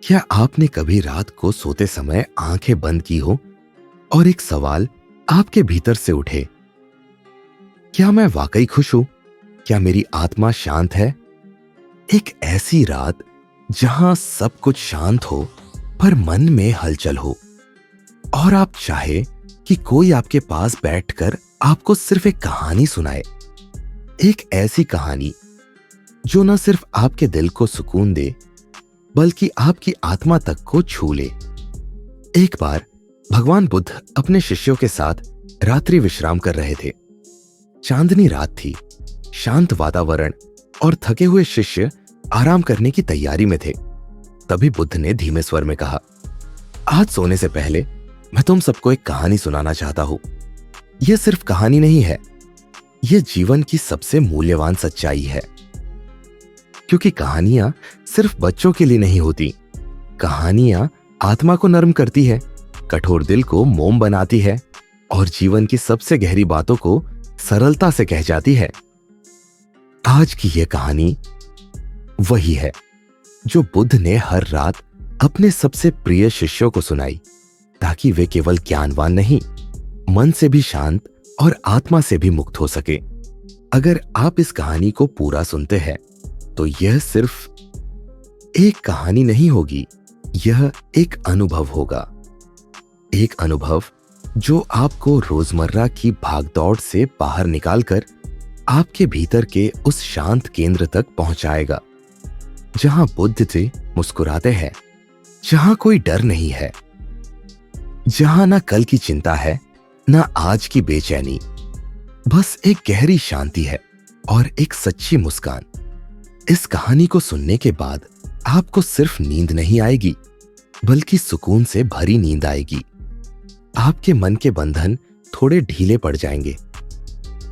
क्या आपने कभी रात को सोते समय आंखें बंद की हो और एक सवाल आपके भीतर से उठे, क्या मैं वाकई खुश हूं? क्या मेरी आत्मा शांत है? एक ऐसी रात जहां सब कुछ शांत हो पर मन में हलचल हो और आप चाहे कि कोई आपके पास बैठकर आपको सिर्फ एक कहानी सुनाए। एक ऐसी कहानी जो न सिर्फ आपके दिल को सुकून दे बल्कि आपकी आत्मा तक को छू ले। एक बार भगवान बुद्ध अपने शिष्यों के साथ रात्रि विश्राम कर रहे थे। चांदनी रात थी, शांत वातावरण और थके हुए शिष्य आराम करने की तैयारी में थे। तभी बुद्ध ने धीमे स्वर में कहा, आज सोने से पहले मैं तुम सबको एक कहानी सुनाना चाहता हूं। यह सिर्फ कहानी नहीं है, यह जीवन की सबसे मूल्यवान सच्चाई है। क्योंकि कहानियां सिर्फ बच्चों के लिए नहीं होती। कहानियां आत्मा को नर्म करती है, कठोर दिल को मोम बनाती है और जीवन की सबसे गहरी बातों को सरलता से कह जाती है। आज की यह कहानी वही है जो बुद्ध ने हर रात अपने सबसे प्रिय शिष्यों को सुनाई, ताकि वे केवल ज्ञानवान नहीं, मन से भी शांत और आत्मा से भी मुक्त हो सके। अगर आप इस कहानी को पूरा सुनते हैं तो यह सिर्फ एक कहानी नहीं होगी, यह एक अनुभव होगा। एक अनुभव जो आपको रोजमर्रा की भागदौड़ से बाहर निकालकर आपके भीतर के उस शांत केंद्र तक पहुंचाएगा, जहां बुद्ध से मुस्कुराते हैं, जहां कोई डर नहीं है, जहां ना कल की चिंता है ना आज की बेचैनी, बस एक गहरी शांति है और एक सच्ची मुस्कान। इस कहानी को सुनने के बाद आपको सिर्फ नींद नहीं आएगी बल्कि सुकून से भरी नींद आएगी। आपके मन के बंधन थोड़े ढीले पड़ जाएंगे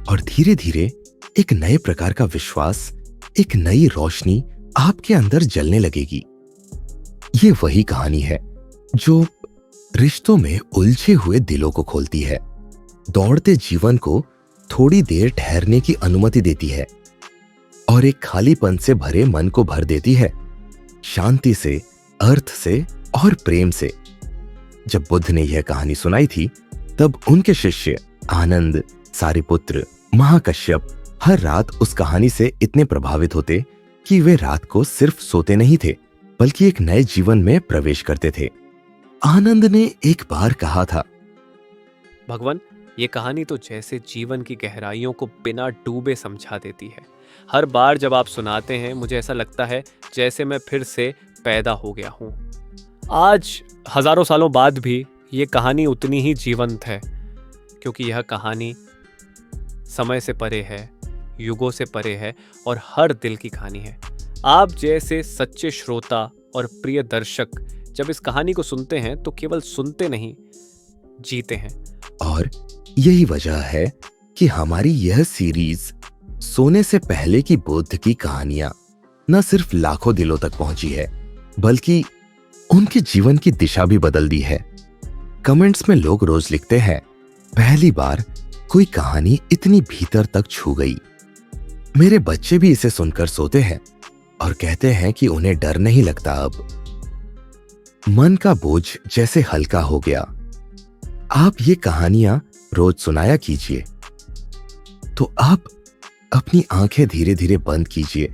और धीरे धीरे एक नए प्रकार का विश्वास, एक नई रोशनी आपके अंदर जलने लगेगी। ये वही कहानी है जो रिश्तों में उलझे हुए दिलों को खोलती है, दौड़ते जीवन को थोड़ी देर ठहरने की अनुमति देती है और एक खालीपन से भरे मन को भर देती है, शांति से, अर्थ से और प्रेम से। जब बुद्ध ने यह कहानी सुनाई थी तब उनके शिष्य आनंद, सारिपुत्र, महाकश्यप हर रात उस कहानी से इतने प्रभावित होते कि वे रात को सिर्फ सोते नहीं थे बल्कि एक नए जीवन में प्रवेश करते थे। आनंद ने एक बार कहा था, भगवान, ये कहानी तो जैसे जीवन की गहराइयों को बिना डूबे समझा देती है। हर बार जब आप सुनाते हैं मुझे ऐसा लगता है जैसे मैं फिर से पैदा हो गया हूँ। आज हजारों सालों बाद भी ये कहानी उतनी ही जीवंत है, क्योंकि यह कहानी समय से परे है, युगों से परे है और हर दिल की कहानी है। आप जैसे सच्चे श्रोता और प्रिय दर्शक जब इस कहानी को सुनते हैं तो केवल सुनते नहीं, जीते हैं। और यही वजह है कि हमारी यह सीरीज सोने से पहले की बुद्ध की कहानियां न सिर्फ लाखों दिलों तक पहुंची है बल्कि उनके जीवन की दिशा भी बदल दी है। कमेंट्स में लोग रोज लिखते हैं, पहली बार कोई कहानी इतनी भीतर तक छू गई। मेरे बच्चे भी इसे सुनकर सोते हैं और कहते हैं कि उन्हें डर नहीं लगता। अब मन का बोझ जैसे हल्का हो गया। आप ये कहानियां रोज सुनाया कीजिए। तो आप अपनी आंखें धीरे धीरे बंद कीजिए,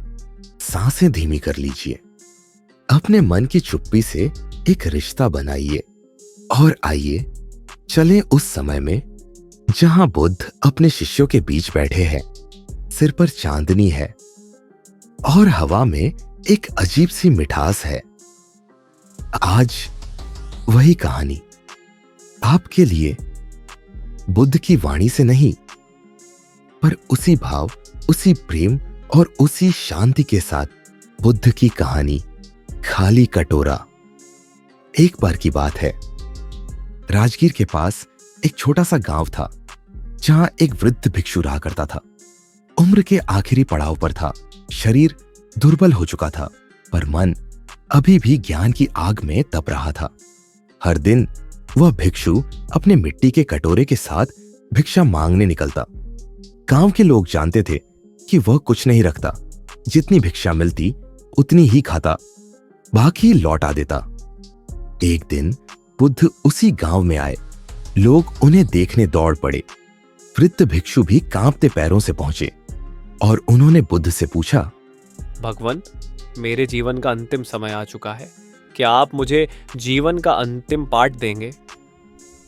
सांसें धीमी कर लीजिए, अपने मन की चुप्पी से एक रिश्ता बनाइए और आइए चलें उस समय में जहां बुद्ध अपने शिष्यों के बीच बैठे हैं। सिर पर चांदनी है और हवा में एक अजीब सी मिठास है। आज वही कहानी आपके लिए बुद्ध की वाणी से नहीं, पर उसी भाव, उसी प्रेम और उसी शांति के साथ बुद्ध की कहानी खाली कटोरा। एक बार की बात है, राजगीर के पास एक छोटा सा गांव था जहां एक वृद्ध भिक्षु रहा करता था। उम्र के आखिरी पड़ाव पर था, शरीर दुर्बल हो चुका था पर मन अभी भी ज्ञान की आग में तप रहा था। हर दिन वह भिक्षु अपने मिट्टी के कटोरे के साथ भिक्षा मांगने निकलता। गांव के लोग जानते थे कि वह कुछ नहीं रखता, जितनी भिक्षा मिलती उतनी ही खाता। बाकी लौटा देता। एक दिन बुद्ध उसी गांव में आए। लोग उन्हें देखने दौड़ पड़े। वृद्ध भिक्षु भी कांपते पैरों से पहुंचे और उन्होंने बुद्ध से पूछा, भगवान, मेरे जीवन का अंतिम समय आ चुका है, क्या आप मुझे जीवन का अंतिम पाठ देंगे?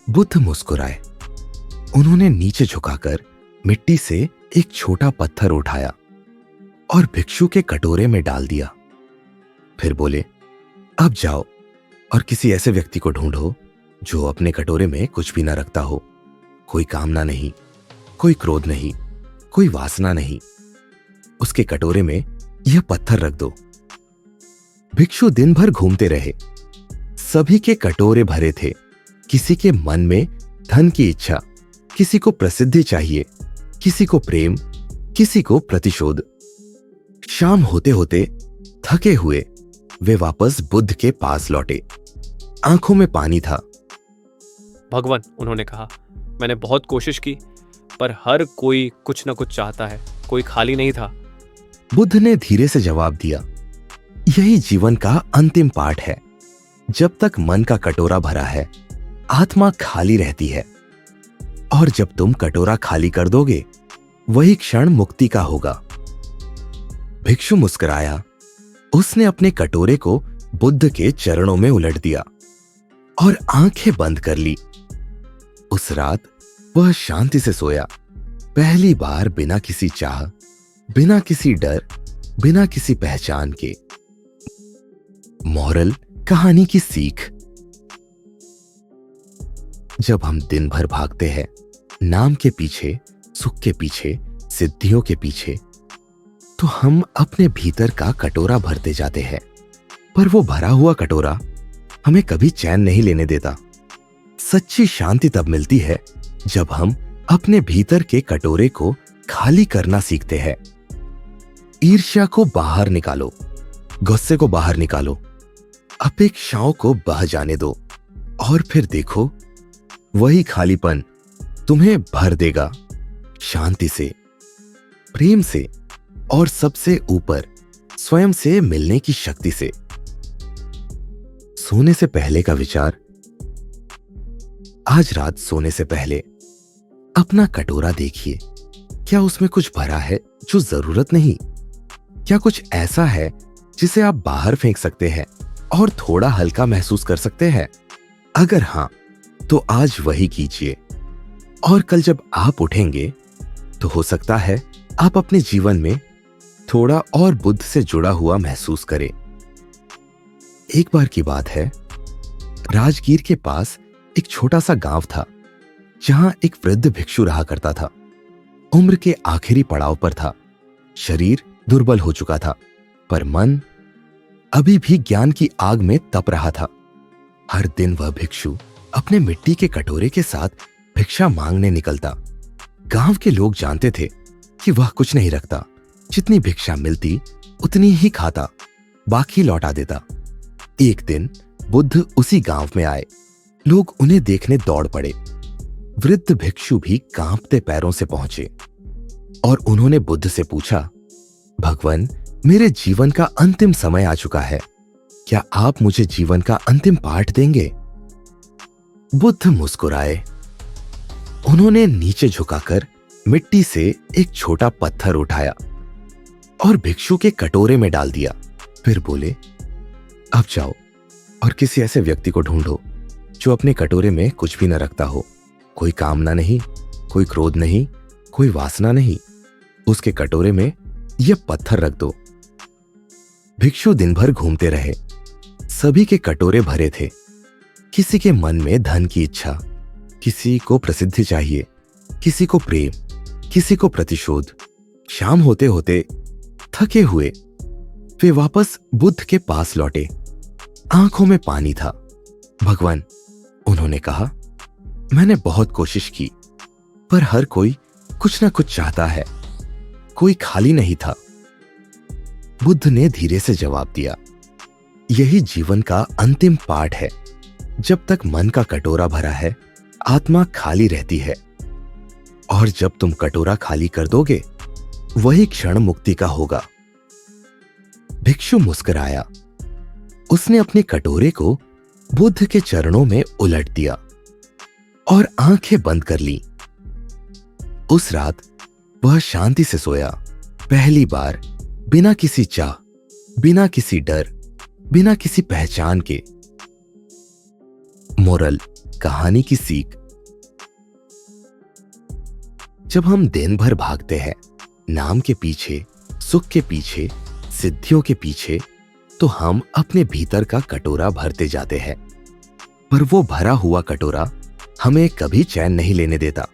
बुद्ध मुस्कुराए। उन्होंने नीचे झुकाकर मिट्टी से एक छोटा पत्थर उठाया और भिक्षु के कटोरे में डाल दिया। फिर बोले, अब जाओ और किसी ऐसे व्यक्ति को ढूंढो जो अपने कटोरे में कुछ भी ना रखता हो। कोई कामना नहीं, कोई क्रोध नहीं, कोई वासना नहीं। उसके कटोरे में यह पत्थर रख दो। भिक्षु दिन भर घूमते रहे। सभी के कटोरे भरे थे। किसी के मन में धन की इच्छा, किसी को प्रसिद्धि चाहिए, किसी को प्रेम, किसी को प्रतिशोध। शाम होते होते थके हुए वे वापस बुद्ध के पास लौटे। आंखों में पानी था। भगवान, उन्होंने कहा, मैंने बहुत कोशिश की, पर हर कोई कुछ न कुछ चाहता है, कोई खाली नहीं था। बुद्ध ने धीरे से जवाब दिया, यही जीवन का अंतिम पाठ है। जब तक मन का कटोरा भरा है, आत्मा खाली रहती है। और जब तुम कटोरा खाली कर दोगे, वही क्षण मुक्ति का होगा। भिक्षु मुस्कुराया। उसने अपने कटोरे को बुद्ध के चरणों में उलट दिया और आंखें बंद कर ली। उस रात वह शांति से सोया, पहली बार बिना किसी चाह, बिना किसी डर, बिना किसी पहचान के। मोरल कहानी की सीख, जब हम दिन भर भागते हैं नाम के पीछे, सुख के पीछे, सिद्धियों के पीछे, तो हम अपने भीतर का कटोरा भरते जाते हैं, पर वो भरा हुआ कटोरा हमें कभी चैन नहीं लेने देता। सच्ची शांति तब मिलती है जब हम अपने भीतर के कटोरे को खाली करना सीखते हैं। ईर्ष्या को बाहर निकालो, गुस्से को बाहर निकालो, अपेक्षाओं को बह जाने दो और फिर देखो, वही खालीपन तुम्हें भर देगा शांति से, प्रेम से और सबसे ऊपर स्वयं से मिलने की शक्ति से। सोने से पहले का विचार, आज रात सोने से पहले अपना कटोरा देखिए। क्या उसमें कुछ भरा है जो जरूरत नहीं? क्या कुछ ऐसा है जिसे आप बाहर फेंक सकते हैं और थोड़ा हल्का महसूस कर सकते हैं? अगर हां, तो आज वही कीजिए। और कल जब आप उठेंगे तो हो सकता है आप अपने जीवन में थोड़ा और बुद्ध से जुड़ा हुआ महसूस करें। एक बार की बात है, राजगीर के पास एक छोटा सा गांव था जहां एक वृद्ध भिक्षु रहा करता था। उम्र के आखिरी पड़ाव पर था। शरीर दुर्बल हो चुका था, पर मन अभी भी ज्ञान की आग में तप रहा था। हर दिन वह भिक्षु अपने मिट्टी के कटोरे के साथ भिक्षा मांगने निकलता। गांव के लोग जानते थे कि वह कुछ नहीं रखता। जितनी भिक्षा मिलती उतनी ही खाता, बाकी लौटा देता। एक दिन बुद्ध उसी गांव में आए। लोग उन्हें देखने दौड़ पड़े। वृद्ध भिक्षु भी कांपते पैरों से पहुंचे और उन्होंने बुद्ध से पूछा, भगवान, मेरे जीवन का अंतिम समय आ चुका है, क्या आप मुझे जीवन का अंतिम पाठ देंगे? बुद्ध मुस्कुराए। उन्होंने नीचे झुकाकर मिट्टी से एक छोटा पत्थर उठाया और भिक्षु के कटोरे में डाल दिया। फिर बोले, अब जाओ और किसी ऐसे व्यक्ति को ढूंढो जो अपने कटोरे में कुछ भी न रखता हो। कोई कामना नहीं, कोई क्रोध नहीं, कोई वासना नहीं। उसके कटोरे में यह पत्थर रख दो। भिक्षु दिन भर घूमते रहे। सभी के कटोरे भरे थे। किसी के मन में धन की इच्छा, किसी को प्रसिद्धि चाहिए, किसी को प्रेम, किसी को प्रतिशोध। शाम होते होते थके हुए वे वापस बुद्ध के पास लौटे। आंखों में पानी था। भगवान, उन्होंने कहा, मैंने बहुत कोशिश की, पर हर कोई कुछ ना कुछ चाहता है, कोई खाली नहीं था। बुद्ध ने धीरे से जवाब दिया, यही जीवन का अंतिम पाठ है। जब तक मन का कटोरा भरा है, आत्मा खाली रहती है। और जब तुम कटोरा खाली कर दोगे, वही क्षण मुक्ति का होगा। भिक्षु मुस्कुराया। उसने अपने कटोरे को बुद्ध के चरणों में उलट दिया और आंखें बंद कर ली। उस रात वह शांति से सोया, पहली बार, बिना किसी चाह, बिना किसी डर, बिना किसी पहचान के। मोरल, कहानी की सीख। जब हम दिन भर भागते हैं नाम के पीछे, सुख के पीछे, सिद्धियों के पीछे, तो हम अपने भीतर का कटोरा भरते जाते हैं, पर वो भरा हुआ कटोरा हमें कभी चैन नहीं लेने देता।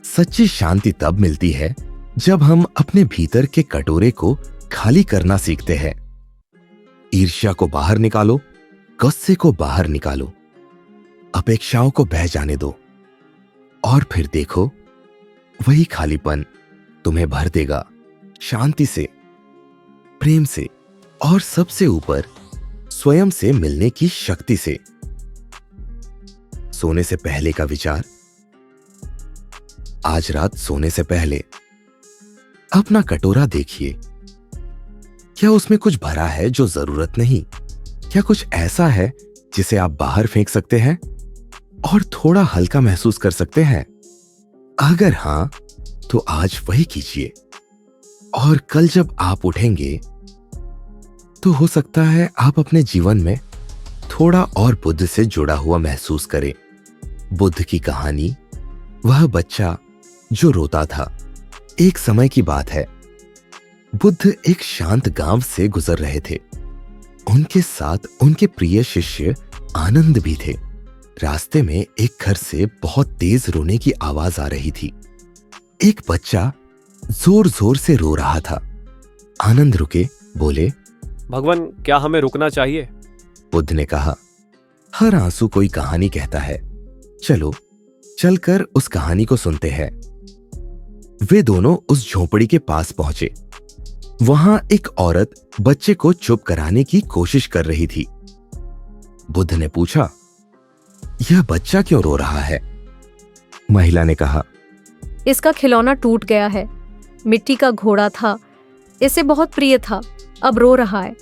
सच्ची शांति तब मिलती है जब हम अपने भीतर के कटोरे को खाली करना सीखते हैं। ईर्ष्या को बाहर निकालो, गुस्से को बाहर निकालो, अपेक्षाओं को बह जाने दो, और फिर देखो वही खालीपन तुम्हें भर देगा, शांति से, प्रेम से, और सबसे ऊपर स्वयं से मिलने की शक्ति से। सोने से पहले का विचार। आज रात सोने से पहले अपना कटोरा देखिए। क्या उसमें कुछ भरा है जो जरूरत नहीं? क्या कुछ ऐसा है जिसे आप बाहर फेंक सकते हैं और थोड़ा हल्का महसूस कर सकते हैं? अगर हां, तो आज वही कीजिए, और कल जब आप उठेंगे तो हो सकता है आप अपने जीवन में थोड़ा और बुद्ध से जुड़ा हुआ महसूस करें। बुद्ध की कहानी, वह बच्चा जो रोता था। एक समय की बात है, बुद्ध एक शांत गांव से गुजर रहे थे। उनके साथ उनके प्रिय शिष्य आनंद भी थे। रास्ते में एक घर से बहुत तेज रोने की आवाज आ रही थी। एक बच्चा जोर जोर से रो रहा था। आनंद रुके, बोले, भगवान, क्या हमें रुकना चाहिए? बुद्ध ने कहा, हर आंसू कोई कहानी कहता है। चलो चलकर उस कहानी को सुनते हैं। वे दोनों उस झोपड़ी के पास पहुंचे। वहां एक औरत बच्चे को चुप कराने की कोशिश कर रही थी। बुद्ध ने पूछा, यह बच्चा क्यों रो रहा है? महिला ने कहा, इसका खिलौना टूट गया है। मिट्टी का घोड़ा था, इसे बहुत प्रिय था, अब रो रहा है।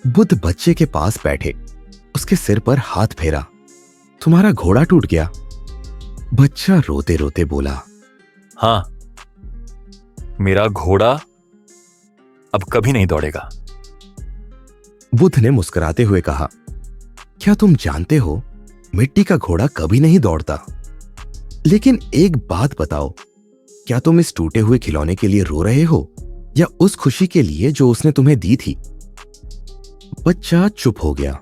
बुद्ध बच्चे के पास बैठे, उसके सिर पर हाथ फेरा। तुम्हारा घोड़ा टूट गया? बच्चा रोते रोते बोला, हाँ, मेरा घोड़ा अब कभी नहीं दौड़ेगा। बुद्ध ने मुस्कुराते हुए कहा, क्या तुम जानते हो, मिट्टी का घोड़ा कभी नहीं दौड़ता। लेकिन एक बात बताओ, क्या तुम इस टूटे हुए खिलौने के लिए रो रहे हो या उस खुशी के लिए जो उसने तुम्हें दी थी? बच्चा चुप हो गया।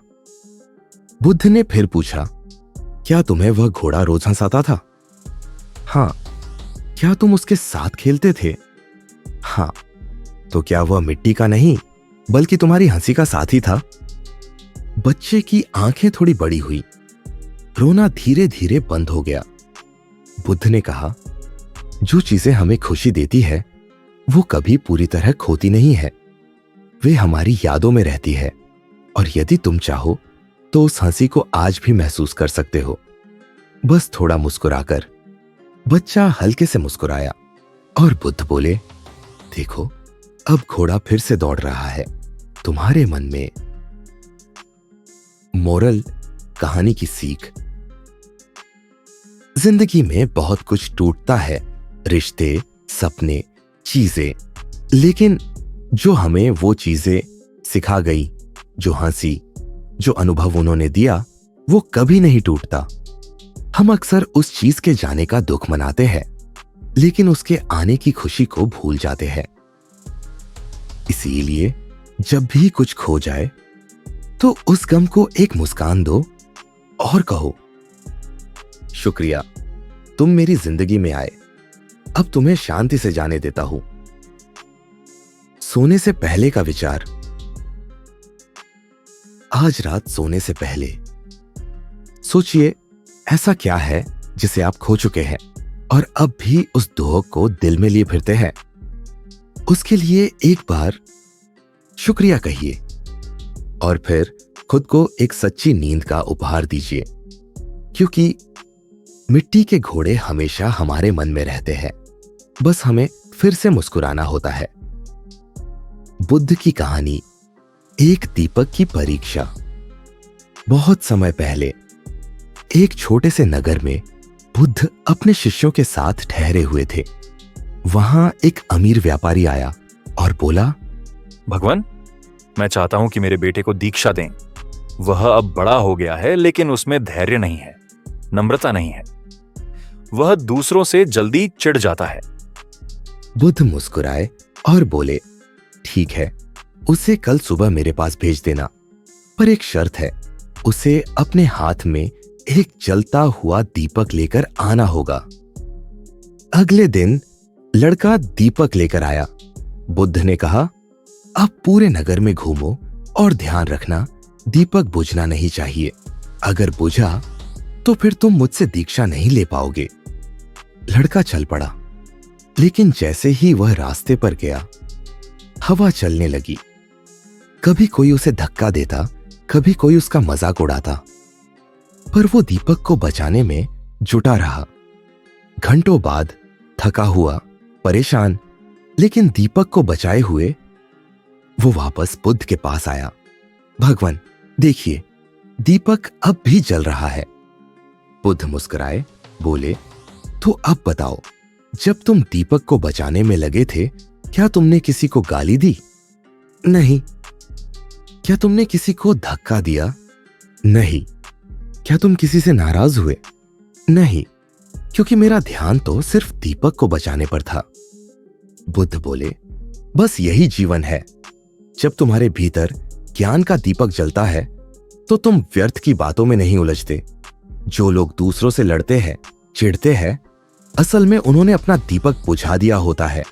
बुद्ध ने फिर पूछा, क्या तुम्हें वह घोड़ा रोज हंसाता था? हां। क्या तुम उसके साथ खेलते थे? हां। तो क्या वह मिट्टी का नहीं बल्कि तुम्हारी हंसी का साथी था? बच्चे की आंखें थोड़ी बड़ी हुई। रोना धीरे धीरे बंद हो गया। बुद्ध ने कहा, जो चीजें हमें खुशी देती है वो कभी पूरी तरह खोती नहीं है। वे हमारी यादों में रहती है, और यदि तुम चाहो तो उस हंसी को आज भी महसूस कर सकते हो, बस थोड़ा मुस्कुराकर। बच्चा हल्के से मुस्कुराया और बुद्ध बोले, देखो, अब घोड़ा फिर से दौड़ रहा है तुम्हारे मन में। मोरल, कहानी की सीख। जिंदगी में बहुत कुछ टूटता है, रिश्ते, सपने, चीजें, लेकिन जो हमें वो चीजें सिखा गई, जो हंसी, जो अनुभव उन्होंने दिया, वो कभी नहीं टूटता। हम अक्सर उस चीज के जाने का दुख मनाते हैं, लेकिन उसके आने की खुशी को भूल जाते हैं। इसीलिए जब भी कुछ खो जाए तो उस गम को एक मुस्कान दो और कहो, शुक्रिया, तुम मेरी जिंदगी में आए, अब तुम्हें शांति से जाने देता हूं। सोने से पहले का विचार। आज रात सोने से पहले सोचिए, ऐसा क्या है जिसे आप खो चुके हैं और अब भी उस दुख को दिल में लिए फिरते हैं। उसके लिए एक बार शुक्रिया कहिए और फिर खुद को एक सच्ची नींद का उपहार दीजिए, क्योंकि मिट्टी के घोड़े हमेशा हमारे मन में रहते हैं, बस हमें फिर से मुस्कुराना होता है। बुद्ध की कहानी, एक दीपक की परीक्षा। बहुत समय पहले एक छोटे से नगर में बुद्ध अपने शिष्यों के साथ ठहरे हुए थे। वहां एक अमीर व्यापारी आया और बोला, भगवान, मैं चाहता हूं कि मेरे बेटे को दीक्षा दें। वह अब बड़ा हो गया है, लेकिन उसमें धैर्य नहीं है, नम्रता नहीं है। वह दूसरों से जल्दी चिढ़ जाता है। बुद्ध मुस्कुराए और बोले, ठीक है, उसे कल सुबह मेरे पास भेज देना, पर एक शर्त है, उसे अपने हाथ में एक जलता हुआ दीपक लेकर आना होगा। अगले दिन लड़का दीपक लेकर आया। बुद्ध ने कहा, अब पूरे नगर में घूमो और ध्यान रखना, दीपक बुझना नहीं चाहिए। अगर बुझा तो फिर तुम मुझसे दीक्षा नहीं ले पाओगे। लड़का चल पड़ा, लेकिन जैसे ही वह रास्ते पर गया, हवा चलने लगी। कभी कोई उसे धक्का देता, कभी कोई उसका मजाक उड़ाता, पर वो दीपक को बचाने में जुटा रहा। घंटों बाद थका हुआ, परेशान, लेकिन दीपक को बचाए हुए वो वापस बुद्ध के पास आया। भगवान, देखिए, दीपक अब भी जल रहा है। बुद्ध मुस्कुराए, बोले, तो अब बताओ, जब तुम दीपक को बचाने में लगे थे, क्या तुमने किसी को गाली दी? नहीं। क्या तुमने किसी को धक्का दिया? नहीं। क्या तुम किसी से नाराज हुए? नहीं, क्योंकि मेरा ध्यान तो सिर्फ दीपक को बचाने पर था। बुद्ध बोले, बस यही जीवन है। जब तुम्हारे भीतर ज्ञान का दीपक जलता है, तो तुम व्यर्थ की बातों में नहीं उलझते। जो लोग दूसरों से लड़ते हैं, चिढ़ते हैं, असल में उन्होंने अपना दीपक बुझा दिया होता है।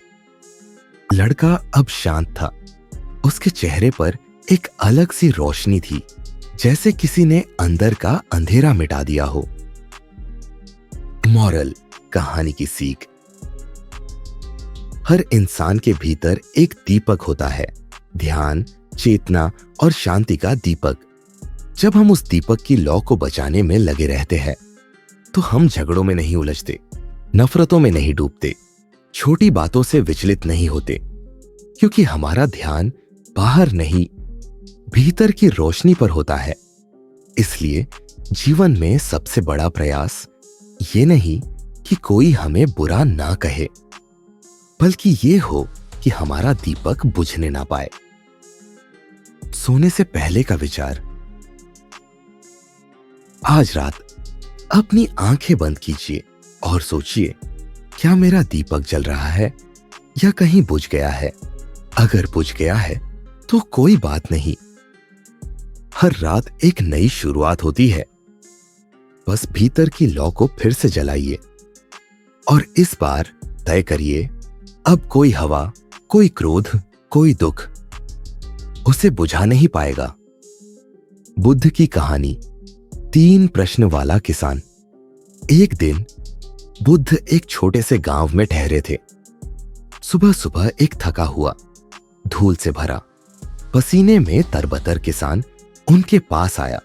लड़का अब शांत था। उसके चेहरे पर एक अलग सी रोशनी थी, जैसे किसी ने अंदर का अंधेरा मिटा दिया हो। मॉरल, कहानी की सीख। हर इंसान के भीतर एक दीपक होता है, ध्यान, चेतना और शांति का दीपक। जब हम उस दीपक की लौ को बचाने में लगे रहते हैं, तो हम झगड़ों में नहीं उलझते, नफरतों में नहीं डूबते, छोटी बातों से विचलित नहीं होते, क्योंकि हमारा ध्यान बाहर नहीं, भीतर की रोशनी पर होता है। इसलिए जीवन में सबसे बड़ा प्रयास ये नहीं कि कोई हमें बुरा ना कहे, बल्कि ये हो कि हमारा दीपक बुझने ना पाए। सोने से पहले का विचार। आज रात अपनी आंखें बंद कीजिए और सोचिए, क्या मेरा दीपक जल रहा है या कहीं बुझ गया है? अगर बुझ गया है तो कोई बात नहीं। हर रात एक नई शुरुआत होती है। बस भीतर की लौ को फिर से जलाइए और इस बार तय करिए, अब कोई हवा, कोई क्रोध, कोई दुख उसे बुझा नहीं पाएगा। बुद्ध की कहानी, 3 प्रश्न वाला किसान। एक दिन बुद्ध एक छोटे से गांव में ठहरे थे। सुबह सुबह एक थका हुआ, धूल से भरा, पसीने में तरबतर किसान उनके पास आया।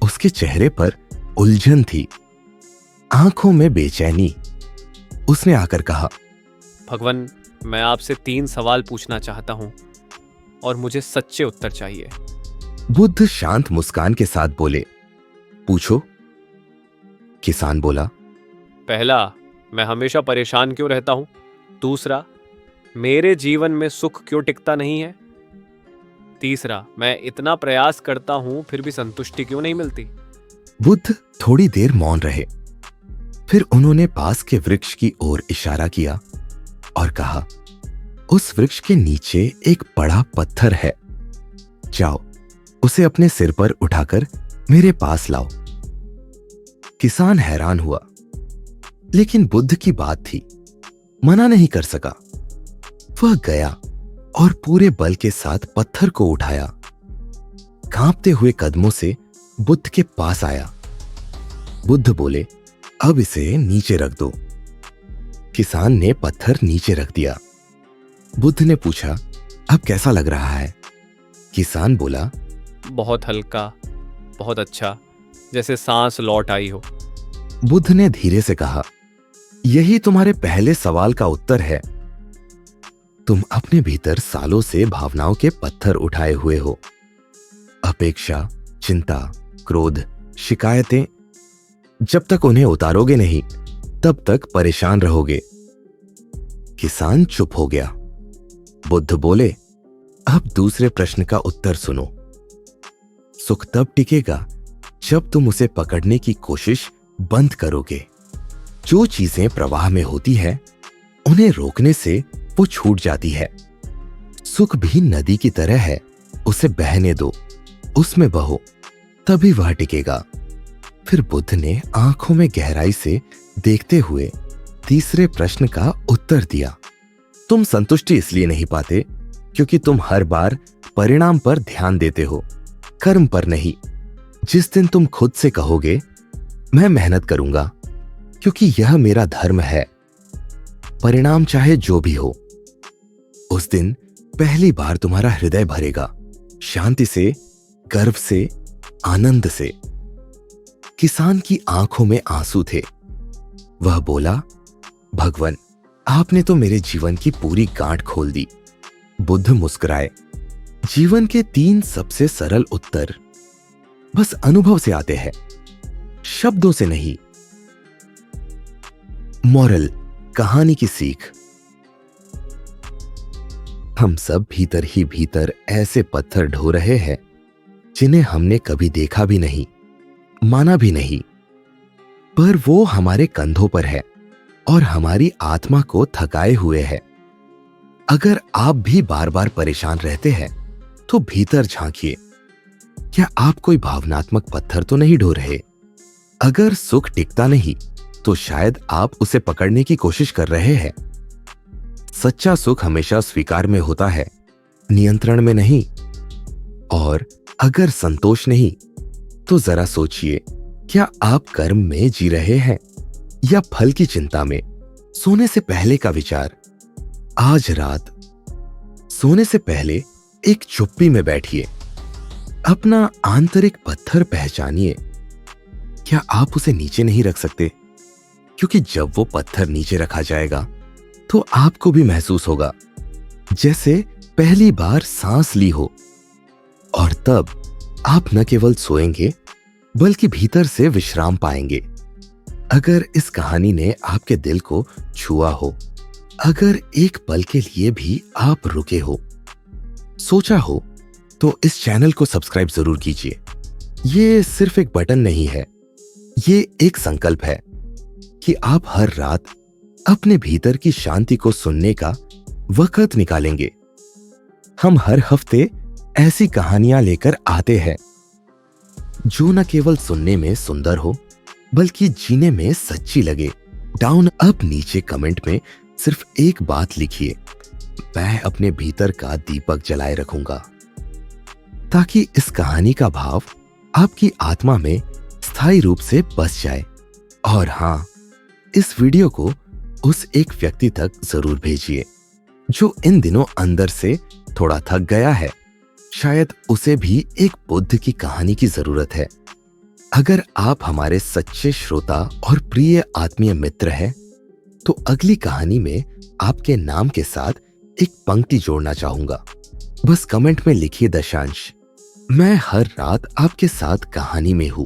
उसके चेहरे पर उलझन थी, आंखों में बेचैनी। उसने आकर कहा, भगवान, मैं आपसे 3 सवाल पूछना चाहता हूं और मुझे सच्चे उत्तर चाहिए। बुद्ध शांत मुस्कान के साथ बोले, पूछो। किसान बोला, पहला, मैं हमेशा परेशान क्यों रहता हूं? दूसरा, मेरे जीवन में सुख क्यों टिकता नहीं है? तीसरा, मैं इतना प्रयास करता हूं फिर भी संतुष्टि क्यों नहीं मिलती? बुद्ध थोड़ी देर मौन रहे। फिर उन्होंने पास के वृक्ष की ओर इशारा किया और कहा, उस वृक्ष के नीचे एक बड़ा पत्थर है, जाओ उसे अपने सिर पर उठाकर मेरे पास लाओ। किसान हैरान हुआ, लेकिन बुद्ध की बात थी, मना नहीं कर सका। वह गया और पूरे बल के साथ पत्थर को उठाया। कांपते हुए कदमों से बुद्ध के पास आया। बुद्ध बोले, अब इसे नीचे रख दो। किसान ने पत्थर नीचे रख दिया। बुद्ध ने पूछा, अब कैसा लग रहा है? किसान बोला, बहुत हल्का, बहुत अच्छा, जैसे सांस लौट आई हो। बुद्ध ने धीरे से कहा, यही तुम्हारे पहले सवाल का उत्तर है। तुम अपने भीतर सालों से भावनाओं के पत्थर उठाए हुए हो। अपेक्षा, चिंता, क्रोध, शिकायतें। जब तक उन्हें उतारोगे नहीं तब तक परेशान रहोगे। किसान चुप हो गया। बुद्ध बोले, अब दूसरे प्रश्न का उत्तर सुनो। सुख तब टिकेगा जब तुम उसे पकड़ने की कोशिश बंद करोगे। जो चीजें प्रवाह में होती है उन्हें रोकने से वो छूट जाती है। सुख भी नदी की तरह है, उसे बहने दो, उसमें बहो, तभी वह टिकेगा। फिर बुद्ध ने आंखों में गहराई से देखते हुए तीसरे प्रश्न का उत्तर दिया। तुम संतुष्टि इसलिए नहीं पाते क्योंकि तुम हर बार परिणाम पर ध्यान देते हो, कर्म पर नहीं। जिस दिन तुम खुद से कहोगे मैं मेहनत करूंगा क्योंकि यह मेरा धर्म है, परिणाम चाहे जो भी हो, उस दिन पहली बार तुम्हारा हृदय भरेगा शांति से, गर्व से, आनंद से। किसान की आंखों में आंसू थे। वह बोला, भगवान, आपने तो मेरे जीवन की पूरी गांठ खोल दी। बुद्ध मुस्कुराए। जीवन के 3 सबसे सरल उत्तर बस अनुभव से आते हैं, शब्दों से नहीं। मॉरल, कहानी की सीख। हम सब भीतर ही भीतर ऐसे पत्थर ढो रहे हैं जिन्हें हमने कभी देखा भी नहीं, माना भी नहीं, पर वो हमारे कंधों पर है और हमारी आत्मा को थकाए हुए है। अगर आप भी बार बार परेशान रहते हैं तो भीतर झांकिए। क्या आप कोई भावनात्मक पत्थर तो नहीं ढो रहे? अगर सुख टिकता नहीं तो शायद आप उसे पकड़ने की कोशिश कर रहे हैं। सच्चा सुख हमेशा स्वीकार में होता है, नियंत्रण में नहीं। और अगर संतोष नहीं तो जरा सोचिए, क्या आप कर्म में जी रहे हैं या फल की चिंता में? सोने से पहले का विचार। आज रात सोने से पहले एक चुप्पी में बैठिए, अपना आंतरिक पत्थर पहचानिए। क्या आप उसे नीचे नहीं रख सकते? क्योंकि जब वो पत्थर नीचे रखा जाएगा तो आपको भी महसूस होगा जैसे पहली बार सांस ली हो। और तब आप न केवल सोएंगे बल्कि भीतर से विश्राम पाएंगे। अगर इस कहानी ने आपके दिल को छुआ हो, अगर एक पल के लिए भी आप रुके हो, सोचा हो, तो इस चैनल को सब्सक्राइब जरूर कीजिए। ये सिर्फ एक बटन नहीं है, ये एक संकल्प है कि आप हर रात अपने भीतर की शांति को सुनने का वक्त निकालेंगे। हम हर हफ्ते ऐसी कहानियां लेकर आते हैं जो न केवल सुनने में सुंदर हो बल्कि जीने में सच्ची लगे। डाउन अप नीचे कमेंट में सिर्फ एक बात लिखिए, मैं अपने भीतर का दीपक जलाए रखूंगा, ताकि इस कहानी का भाव आपकी आत्मा में स्थायी रूप से बस जाए। और हाँ, इस वीडियो को उस एक व्यक्ति तक जरूर भेजिए जो इन दिनों अंदर से थोड़ा थक गया है। शायद उसे भी एक बुद्ध की कहानी की जरूरत है। अगर आप हमारे सच्चे श्रोता और प्रिय आत्मीय मित्र हैं, तो अगली कहानी में आपके नाम के साथ एक पंक्ति जोड़ना चाहूंगा। बस कमेंट में लिखिए दशांश, मैं हर रात आपके साथ कहानी में हूं।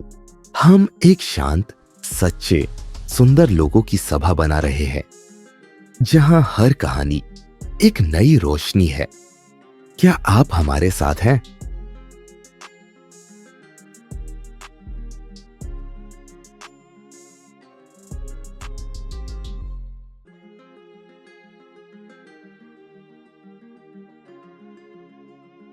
हम एक शांत, सच्चे, सुंदर लोगों की सभा बना रहे हैं जहां हर कहानी एक नई रोशनी है। क्या आप हमारे साथ हैं?